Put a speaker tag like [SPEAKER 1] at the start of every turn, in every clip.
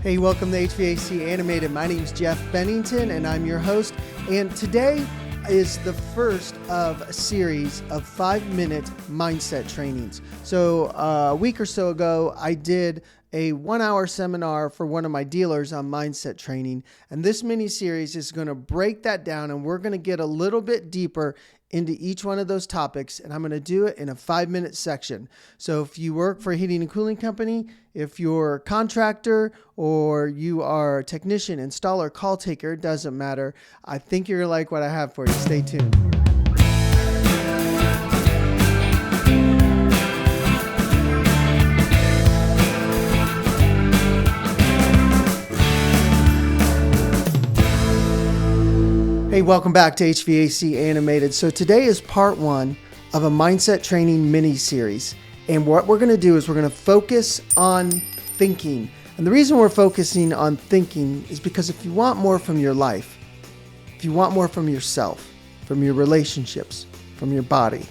[SPEAKER 1] Hey, welcome to HVAC Animated. My name is Jeff Bennington, and I'm your host. And today is the first of a series of 5-minute mindset trainings. So a week or so ago, I did a 1-hour seminar for one of my dealers on mindset training. And this mini series is going to break that down, and we're going to get a little bit deeper into each one of those topics, and I'm going to do it in a 5-minute section. So if you work for a heating and cooling company, if you're a contractor, or you are a technician, installer, call taker, it doesn't matter. I think you're going to like what I have for you. Stay tuned. Hey, welcome back to HVAC Animated. So today is part 1 of a mindset training mini series. And what we're going to do is we're going to focus on thinking. And the reason we're focusing on thinking is because if you want more from your life, if you want more from yourself, from your relationships, from your body,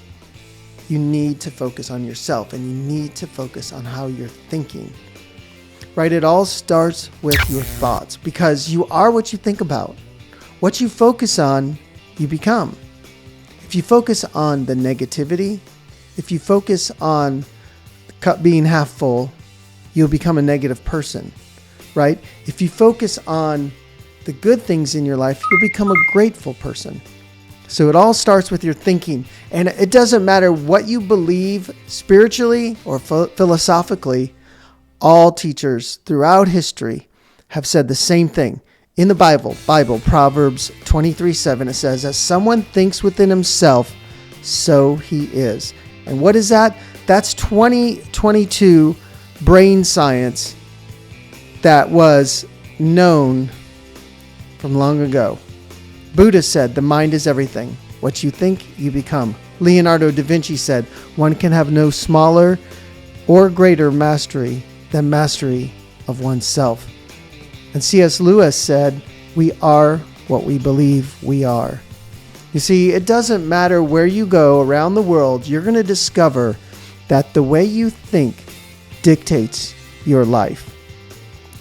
[SPEAKER 1] you need to focus on yourself, and you need to focus on how you're thinking. Right? It all starts with your thoughts, because you are what you think about. What you focus on, you become. If you focus on the negativity, if you focus on the cup being half full, you'll become a negative person, right? If you focus on the good things in your life, you'll become a grateful person. So it all starts with your thinking. And it doesn't matter what you believe spiritually or philosophically, all teachers throughout history have said the same thing. In the Bible, Proverbs 23:7, it says, as someone thinks within himself, so he is. And what is that? That's 2022 brain science that was known from long ago. Buddha said, the mind is everything. What you think, you become. Leonardo da Vinci said, one can have no smaller or greater mastery than mastery of oneself. And C.S. Lewis said, we are what we believe we are. You see, it doesn't matter where you go around the world, you're going to discover that the way you think dictates your life.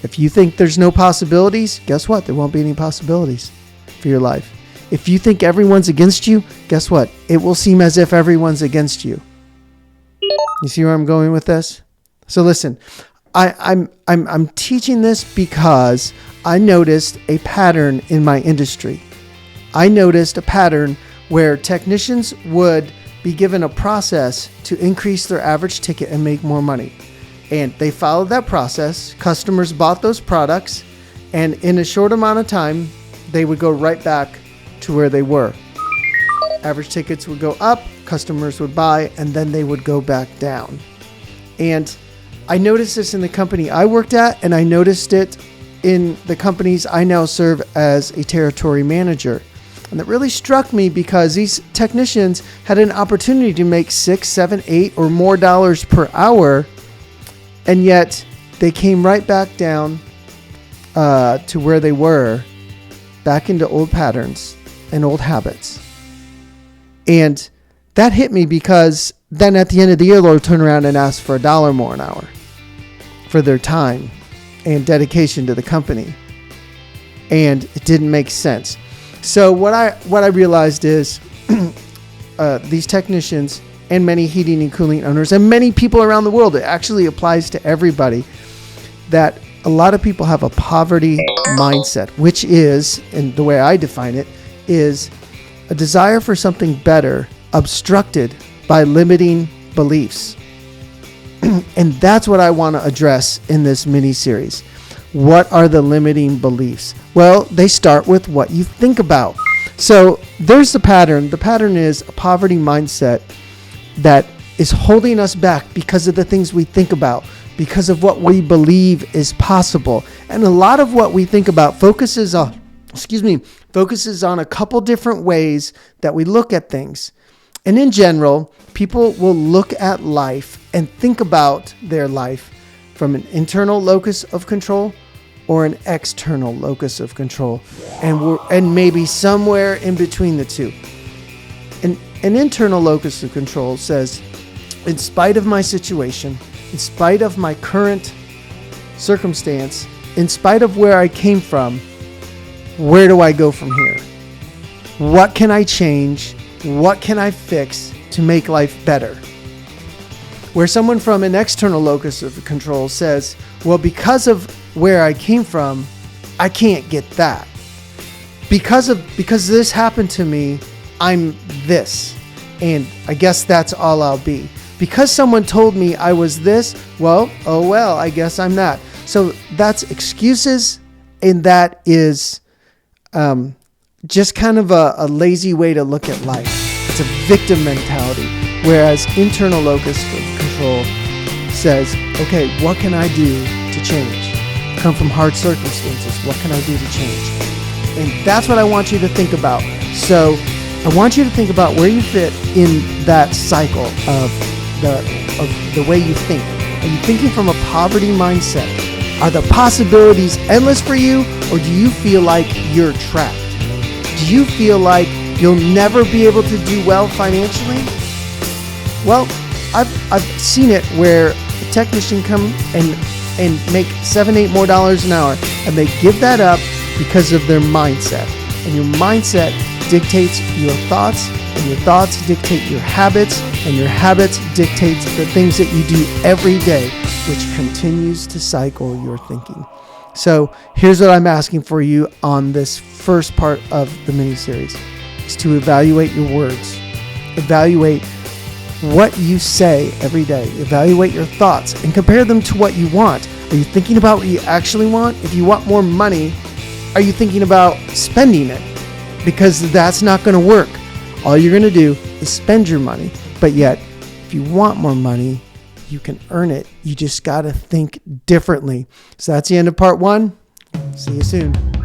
[SPEAKER 1] If you think there's no possibilities, guess what? There won't be any possibilities for your life. If you think everyone's against you, guess what? It will seem as if everyone's against you. You see where I'm going with this? So listen, I'm teaching this because I noticed a pattern in my industry. I noticed a pattern where technicians would be given a process to increase their average ticket and make more money. And they followed that process. Customers bought those products, and in a short amount of time, they would go right back to where they were. Average tickets would go up, customers would buy, and then they would go back down. And I noticed this in the company I worked at, and I noticed it in the companies I now serve as a territory manager. And that really struck me because these technicians had an opportunity to make $6, $7, $8 or more dollars per hour, and yet they came right back down to where they were, back into old patterns and old habits. And that hit me because then at the end of the year, they'll turn around and ask for $1 more an hour for their time and dedication to the company. And it didn't make sense. So what I realized is these technicians and many heating and cooling owners and many people around the world, it actually applies to everybody, that a lot of people have a poverty mindset, which is, and the way I define it, is a desire for something better obstructed by limiting beliefs. And that's what I want to address in this mini series. What are the limiting beliefs? Well, they start with what you think about. So there's the pattern. The pattern is a poverty mindset that is holding us back because of the things we think about, because of what we believe is possible. And a lot of what we think about focuses on a couple different ways that we look at things. And in general, people will look at life and think about their life from an internal locus of control or an external locus of control, and maybe somewhere in between the two. An internal locus of control says, in spite of my situation, in spite of my current circumstance, in spite of where I came from, where do I go from here? What can I change? What can I fix to make life better? Where someone from an external locus of control says, well, because of where I came from, I can't get that. Because this happened to me, I'm this. And I guess that's all I'll be. Because someone told me I was this, well, oh well, I guess I'm that. So that's excuses, and that is just kind of a lazy way to look at life. It's a victim mentality. Whereas internal locus of control says, okay, what can I do to change? Come from hard circumstances. What can I do to change? And that's what I want you to think about. So I want you to think about where you fit in that cycle of the way you think. Are you thinking from a poverty mindset? Are the possibilities endless for you, or do you feel like you're trapped? Do you feel like you'll never be able to do well financially? Well, I've seen it where a technician come and make $7-8 more an hour, and they give that up because of their mindset. And your mindset dictates your thoughts, and your thoughts dictate your habits, and your habits dictate the things that you do every day, which continues to cycle your thinking. So here's what I'm asking for you on this first part of the mini-series, is to evaluate your words. Evaluate what you say every day. Evaluate your thoughts and compare them to what you want. Are you thinking about what you actually want? If you want more money, are you thinking about spending it? Because that's not going to work. All you're going to do is spend your money. But yet, if you want more money, you can earn it. You just got to think differently. So that's the end of part 1. See you soon.